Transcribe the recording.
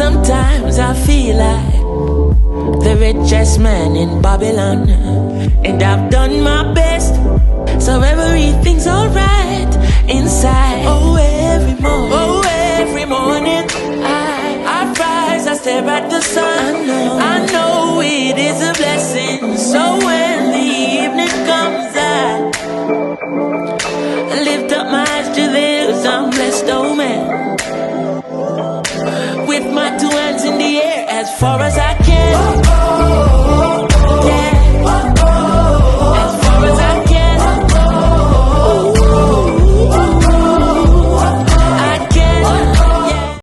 Sometimes I feel like the richest man in Babylon, and I've done my best, so everything's alright inside. Oh, every morning I rise, I stare at the sun. I know it is a blessing. So when the evening comes, I lift up my eyes to the hills. I'm blessed, oh man, with my two hands in the air as far as I can.